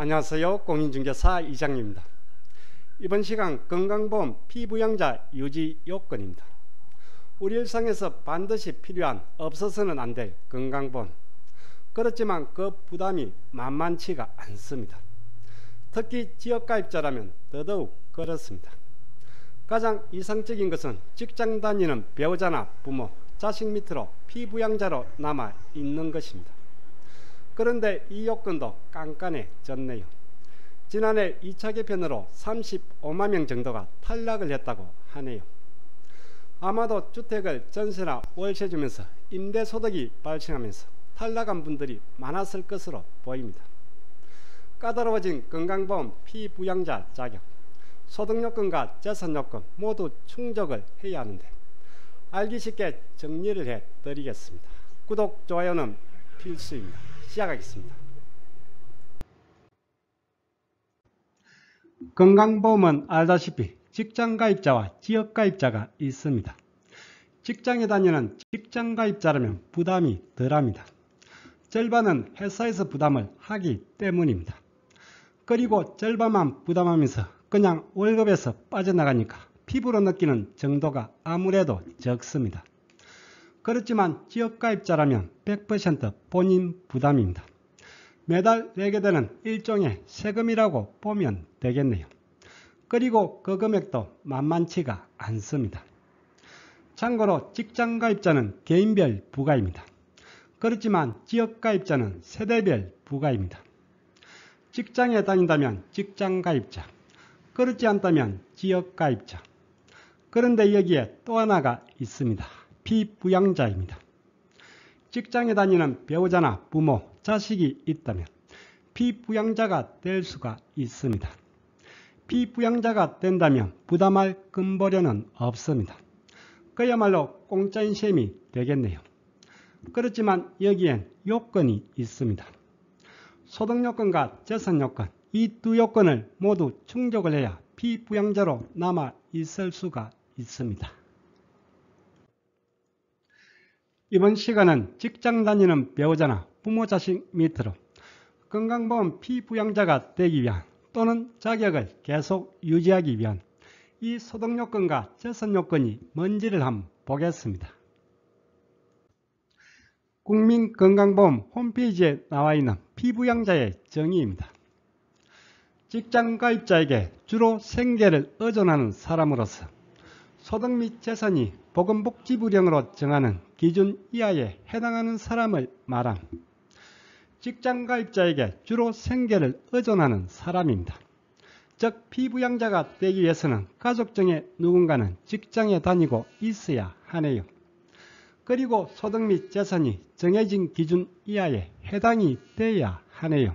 안녕하세요. 공인중개사 이장입니다. 이번 시간 건강보험 피부양자 유지 요건입니다. 우리 일상에서 반드시 필요한 없어서는 안 될 건강보험. 그렇지만 그 부담이 만만치가 않습니다. 특히 지역가입자라면 더더욱 그렇습니다. 가장 이상적인 것은 직장 다니는 배우자나 부모, 자식 밑으로 피부양자로 남아 있는 것입니다. 그런데 이 요건도 깐깐해졌네요. 지난해 2차 개편으로 35만 명 정도가 탈락을 했다고 하네요. 아마도 주택을 전세나 월세 주면서 임대소득이 발생하면서 탈락한 분들이 많았을 것으로 보입니다. 까다로워진 건강보험 피부양자 자격, 소득요건과 재산요건 모두 충족을 해야 하는데 알기 쉽게 정리를 해드리겠습니다. 구독, 좋아요는 필수입니다. 시작하겠습니다. 건강보험은 알다시피 직장가입자와 지역가입자가 있습니다. 직장에 다니는 직장가입자라면 부담이 덜합니다. 절반은 회사에서 부담을 하기 때문입니다. 그리고 절반만 부담하면서 그냥 월급에서 빠져나가니까 피부로 느끼는 정도가 아무래도 적습니다. 그렇지만 지역가입자라면 100% 본인 부담입니다. 매달 내게 되는 일종의 세금이라고 보면 되겠네요. 그리고 그 금액도 만만치가 않습니다. 참고로 직장가입자는 개인별 부가입니다. 그렇지만 지역가입자는 세대별 부가입니다. 직장에 다닌다면 직장가입자, 그렇지 않다면 지역가입자. 그런데 여기에 또 하나가 있습니다. 피부양자입니다. 직장에 다니는 배우자나 부모, 자식이 있다면 피부양자가 될 수가 있습니다. 피부양자가 된다면 부담할 근거료는 없습니다. 그야말로 공짜인 셈이 되겠네요. 그렇지만 여기엔 요건이 있습니다. 소득요건과 재산요건, 이 두 요건을 모두 충족을 해야 피부양자로 남아 있을 수가 있습니다. 이번 시간은 직장 다니는 배우자나 부모, 자식 밑으로 건강보험 피부양자가 되기 위한 또는 자격을 계속 유지하기 위한 이 소득요건과 재산요건이 뭔지를 한번 보겠습니다. 국민건강보험 홈페이지에 나와 있는 피부양자의 정의입니다. 직장가입자에게 주로 생계를 의존하는 사람으로서 소득 및 재산이 보건복지부령으로 정하는 기준 이하에 해당하는 사람을 말함. 직장가입자에게 주로 생계를 의존하는 사람입니다. 즉 피부양자가 되기 위해서는 가족 중에 누군가는 직장에 다니고 있어야 하네요. 그리고 소득 및 재산이 정해진 기준 이하에 해당이 돼야 하네요.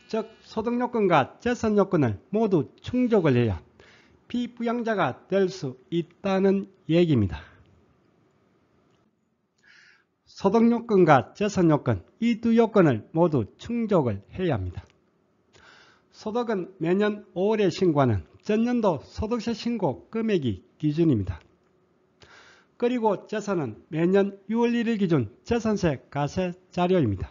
즉 소득요건과 재산요건을 모두 충족을 해야 피부양자가 될 수 있다는 얘기입니다. 소득요건과 재산요건, 이 두 요건을 모두 충족을 해야 합니다. 소득은 매년 5월에 신고하는 전년도 소득세 신고 금액이 기준입니다. 그리고 재산은 매년 6월 1일 기준 재산세 가세 자료입니다.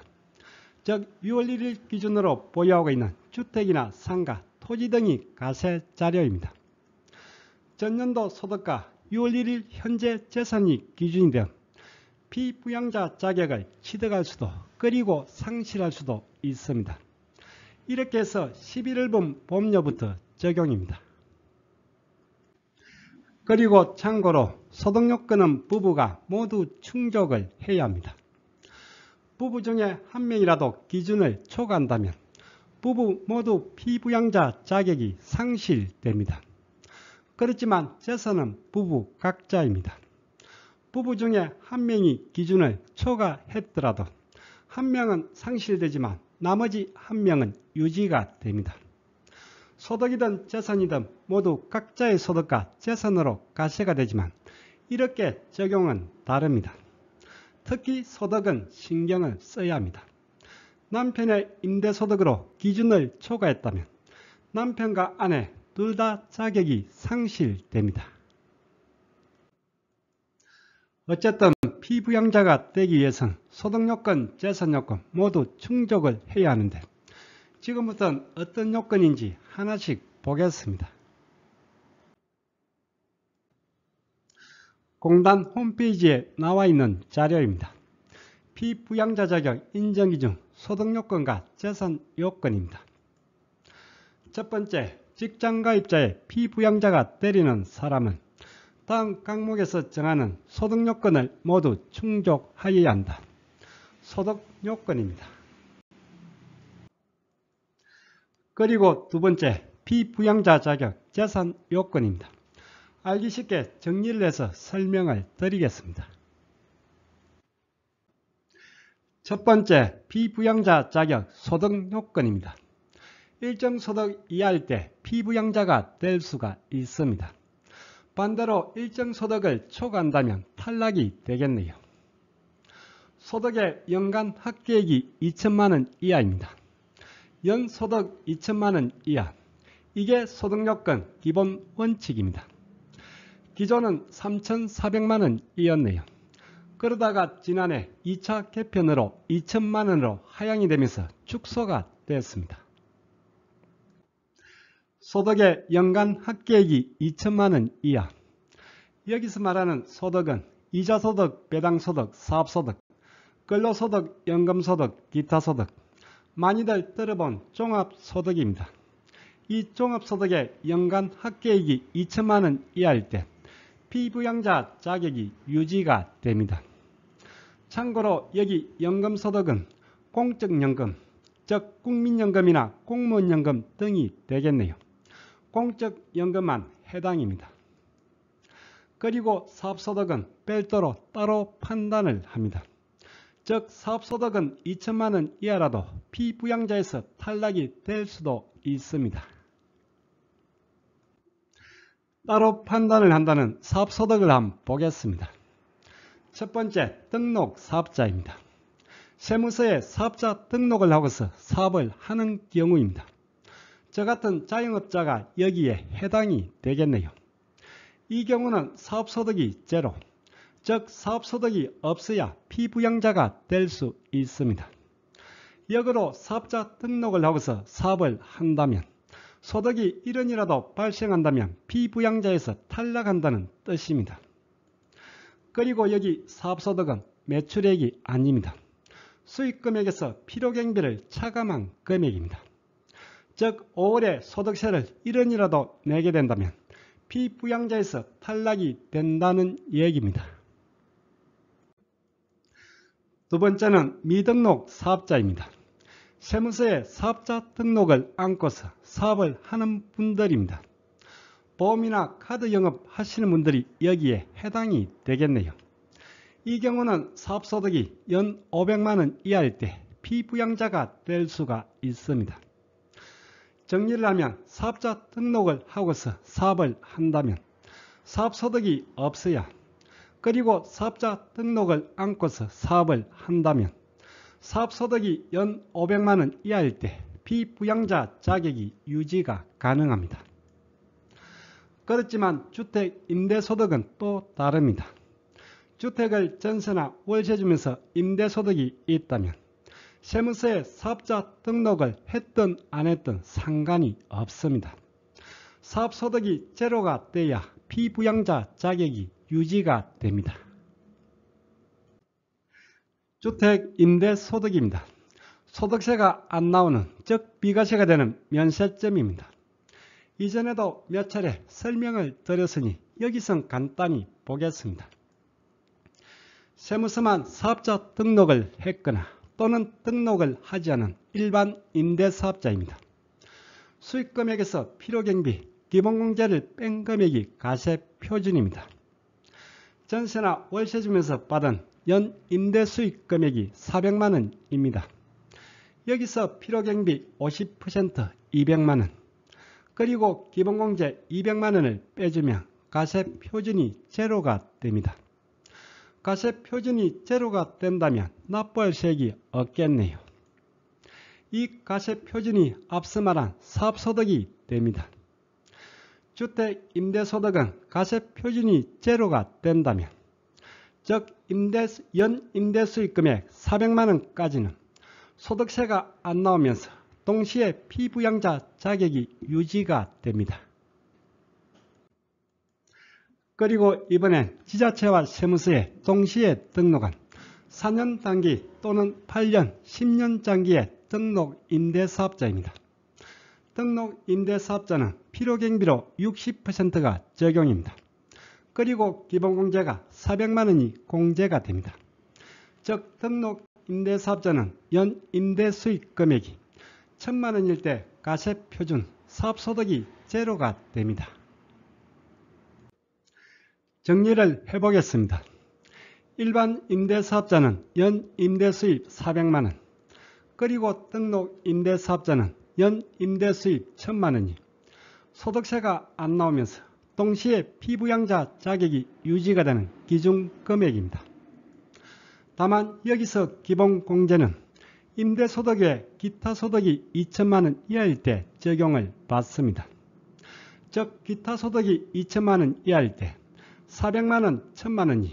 즉 6월 1일 기준으로 보유하고 있는 주택이나 상가, 토지 등이 가세 자료입니다. 전년도 소득과 6월 1일 현재 재산이 기준이 되어 피부양자 자격을 취득할 수도 그리고 상실할 수도 있습니다. 이렇게 해서 11월분 보험료부터 적용입니다. 그리고 참고로 소득요건은 부부가 모두 충족을 해야 합니다. 부부 중에 한 명이라도 기준을 초과한다면 부부 모두 피부양자 자격이 상실됩니다. 그렇지만 재산은 부부 각자입니다. 부부 중에 한 명이 기준을 초과했더라도 한 명은 상실되지만 나머지 한 명은 유지가 됩니다. 소득이든 재산이든 모두 각자의 소득과 재산으로 가세가 되지만 이렇게 적용은 다릅니다. 특히 소득은 신경을 써야 합니다. 남편의 임대소득으로 기준을 초과했다면 남편과 아내 둘 다 자격이 상실됩니다. 어쨌든 피부양자가 되기 위해서는 소득요건, 재산요건 모두 충족을 해야 하는데 지금부터는 어떤 요건인지 하나씩 보겠습니다. 공단 홈페이지에 나와 있는 자료입니다. 피부양자 자격 인정기준 소득요건과 재산 요건입니다. 첫 번째, 직장가입자의 피부양자가 되리는 사람은 다음 항목에서 정하는 소득요건을 모두 충족하여야 한다. 소득요건입니다. 그리고 두 번째, 피부양자 자격 재산 요건입니다. 알기 쉽게 정리를 해서 설명을 드리겠습니다. 첫 번째, 피부양자 자격 소득 요건입니다. 일정 소득 이하일 때 피부양자가 될 수가 있습니다. 반대로 일정 소득을 초과한다면 탈락이 되겠네요. 소득의 연간 합계액이 2천만 원 이하입니다. 연소득 2천만 원 이하, 이게 소득요건 기본 원칙입니다. 기존은 3,400만 원이었네요. 그러다가 지난해 2차 개편으로 2천만 원으로 하향이 되면서 축소가 됐습니다. 소득의 연간 합계액이 2천만 원 이하. 여기서 말하는 소득은 이자소득, 배당소득, 사업소득, 근로소득, 연금소득, 기타소득, 많이들 들어본 종합소득입니다. 이 종합소득의 연간 합계액이 2천만 원 이하일 때 피부양자 자격이 유지가 됩니다. 참고로 여기 연금소득은 공적연금, 즉 국민연금이나 공무원연금 등이 되겠네요. 공적연금만 해당입니다. 그리고 사업소득은 별도로 따로 판단을 합니다. 즉 사업소득은 2천만 원 이하라도 피부양자에서 탈락이 될 수도 있습니다. 따로 판단을 한다는 사업소득을 한번 보겠습니다. 첫 번째, 등록 사업자입니다. 세무서에 사업자 등록을 하고서 사업을 하는 경우입니다. 저 같은 자영업자가 여기에 해당이 되겠네요. 이 경우는 사업소득이 제로, 즉 사업소득이 없어야 피부양자가 될 수 있습니다. 역으로 사업자 등록을 하고서 사업을 한다면 소득이 1원이라도 발생한다면 피부양자에서 탈락한다는 뜻입니다. 그리고 여기 사업소득은 매출액이 아닙니다. 수익금액에서 필요경비를 차감한 금액입니다. 즉 5월에 소득세를 1원이라도 내게 된다면 피부양자에서 탈락이 된다는 얘기입니다. 두 번째는 미등록 사업자입니다. 세무서에 사업자 등록을 안고서 사업을 하는 분들입니다. 보험이나 카드 영업 하시는 분들이 여기에 해당이 되겠네요. 이 경우는 사업소득이 연 500만 원 이하일 때 피부양자가 될 수가 있습니다. 정리를 하면 사업자 등록을 하고서 사업을 한다면 사업소득이 없어야, 그리고 사업자 등록을 안고서 사업을 한다면 사업소득이 연 500만 원 이하일 때 피부양자 자격이 유지가 가능합니다. 그렇지만 주택 임대소득은 또 다릅니다. 주택을 전세나 월세 주면서 임대소득이 있다면 세무서에 사업자 등록을 했든 안 했든 상관이 없습니다. 사업소득이 제로가 돼야 피부양자 자격이 유지가 됩니다. 주택 임대소득입니다. 소득세가 안 나오는, 즉 비과세가 되는 면세점입니다. 이전에도 몇 차례 설명을 드렸으니 여기선 간단히 보겠습니다. 세무서만 사업자 등록을 했거나 또는 등록을 하지 않은 일반 임대사업자입니다. 수익금액에서 필요경비, 기본공제를 뺀 금액이 과세표준입니다. 전세나 월세 주면서 받은 연 임대수익 금액이 400만 원입니다. 여기서 필요경비 50% 200만 원, 그리고 기본공제 200만 원을 빼주면 과세표준이 제로가 됩니다. 과세표준이 제로가 된다면 납부할 세액이 없겠네요. 이 과세표준이 앞서 말한 사업소득이 됩니다. 주택 임대소득은 과세표준이 제로가 된다면, 즉 연 임대수익금액 400만 원까지는 소득세가 안 나오면서 동시에 피부양자 자격이 유지가 됩니다. 그리고 이번엔 지자체와 세무서에 동시에 등록한 4년 단기 또는 8년, 10년 장기의 등록 임대사업자입니다. 등록 임대사업자는 필요경비로 60%가 적용입니다. 그리고 기본공제가 400만원이 공제가 됩니다. 즉 등록 임대사업자는 연 임대수익 금액이 1000만원일 때 가세표준 사업소득이 제로가 됩니다. 정리를 해보겠습니다. 일반 임대사업자는 연 임대수입 400만원, 그리고 등록 임대사업자는 연 임대수입 1000만원이 소득세가 안 나오면서 동시에 피부양자 자격이 유지가 되는 기준금액입니다. 다만 여기서 기본공제는 임대소득 외 기타소득이 2천만원 이하일 때 적용을 받습니다. 즉 기타소득이 2천만원 이하일 때 400만원, 1000만원이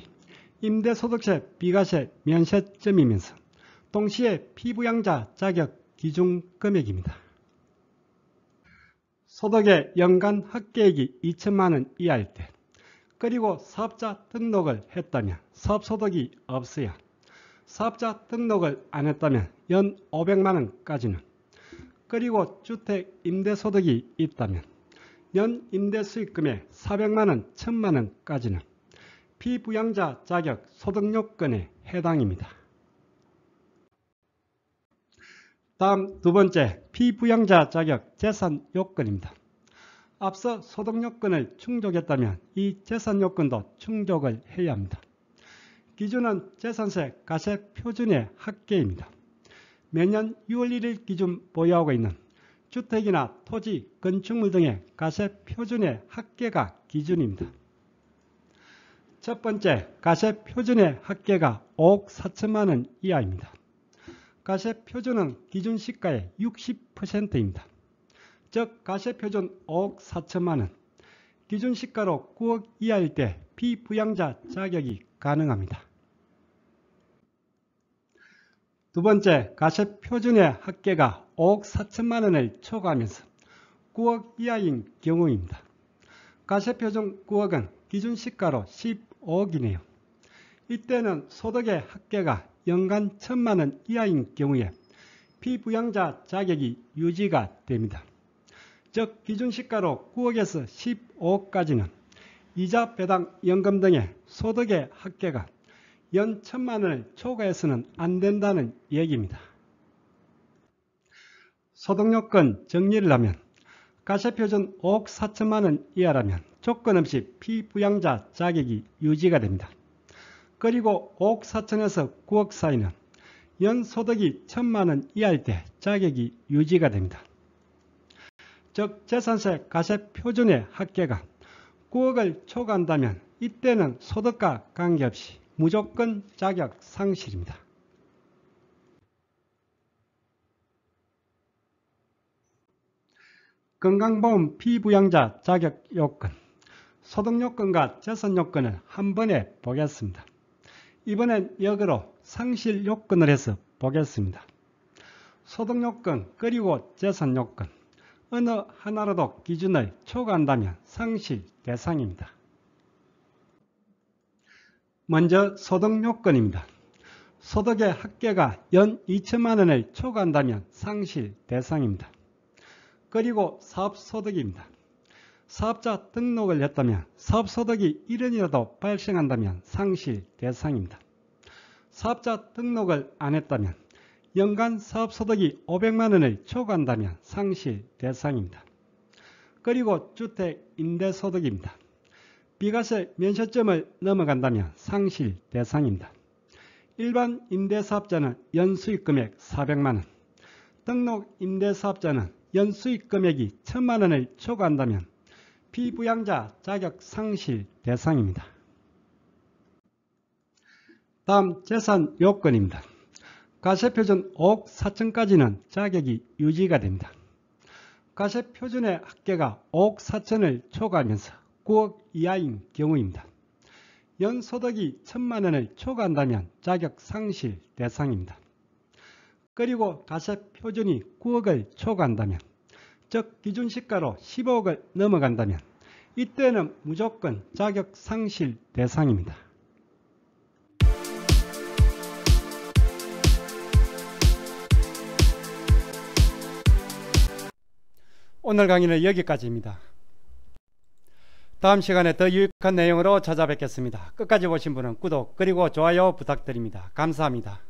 임대소득세 비과세 면세점이면서 동시에 피부양자 자격 기준금액입니다. 소득의 연간 합계액이 2천만원 이하일 때, 그리고 사업자 등록을 했다면 사업소득이 없어야, 사업자 등록을 안 했다면 연 500만원까지는, 그리고 주택 임대소득이 있다면 연 임대수익금의 400만원, 1000만원까지는 피부양자 자격 소득요건에 해당입니다. 다음 두 번째, 피부양자 자격 재산요건입니다. 앞서 소득요건을 충족했다면 이 재산요건도 충족을 해야 합니다. 기준은 재산세 가세표준의 합계입니다. 매년 6월 1일 기준 보유하고 있는 주택이나 토지, 건축물 등의 가세표준의 합계가 기준입니다. 첫 번째, 가세표준의 합계가 5억 4천만원 이하입니다. 가세표준은 기준시가의 60%입니다. 즉 가세표준 5억 4천만원, 기준시가로 9억 이하일 때 피부양자 자격이 가능합니다. 두 번째, 가세표준의 합계가 5억 4천만원을 초과하면서 9억 이하인 경우입니다. 가세표준 9억은 기준시가로 15억이네요. 이때는 소득의 합계가 연간 1000만원 이하인 경우에 피부양자 자격이 유지가 됩니다. 즉 기준시가로 9억에서 15억까지는 이자 배당 연금 등의 소득의 합계가 연 1000만원을 초과해서는 안 된다는 얘기입니다. 소득요건 정리를 하면 가세표준 5억 4천만원 이하라면 조건 없이 피부양자 자격이 유지가 됩니다. 그리고 5억 4천에서 9억 사이는 연소득이 1000만원 이하일 때 자격이 유지가 됩니다. 즉 재산세 가세표준의 합계가 9억을 초과한다면 이때는 소득과 관계없이 무조건 자격 상실입니다. 건강보험 피부양자 자격 요건, 소득요건과 재산요건을 한 번에 보겠습니다. 이번엔 역으로 상실요건을 해서 보겠습니다. 소득요건 그리고 재산요건 어느 하나라도 기준을 초과한다면 상실 대상입니다. 먼저 소득요건입니다. 소득의 합계가 연 2천만원을 초과한다면 상실 대상입니다. 그리고 사업소득입니다. 사업자 등록을 했다면 사업소득이 1원이라도 발생한다면 상실 대상입니다. 사업자 등록을 안 했다면 연간 사업소득이 500만원을 초과한다면 상실 대상입니다. 그리고 주택 임대소득입니다. 비과세 면세점을 넘어간다면 상실 대상입니다. 일반 임대사업자는 연수익금액 400만원, 등록 임대사업자는 연수익금액이 1000만원을 초과한다면 피부양자 자격 상실 대상입니다. 다음 재산 요건입니다. 가세표준 5억 4천까지는 자격이 유지가 됩니다. 가세표준의 합계가 5억 4천을 초과하면서 9억 이하인 경우입니다. 연소득이 1000만원을 초과한다면 자격 상실 대상입니다. 그리고 가세 표준이 9억을 초과한다면, 즉 기준시가로 15억을 넘어간다면 이때는 무조건 자격 상실 대상입니다. 오늘 강의는 여기까지입니다. 다음 시간에 더 유익한 내용으로 찾아뵙겠습니다. 끝까지 보신 분은 구독 그리고 좋아요 부탁드립니다. 감사합니다.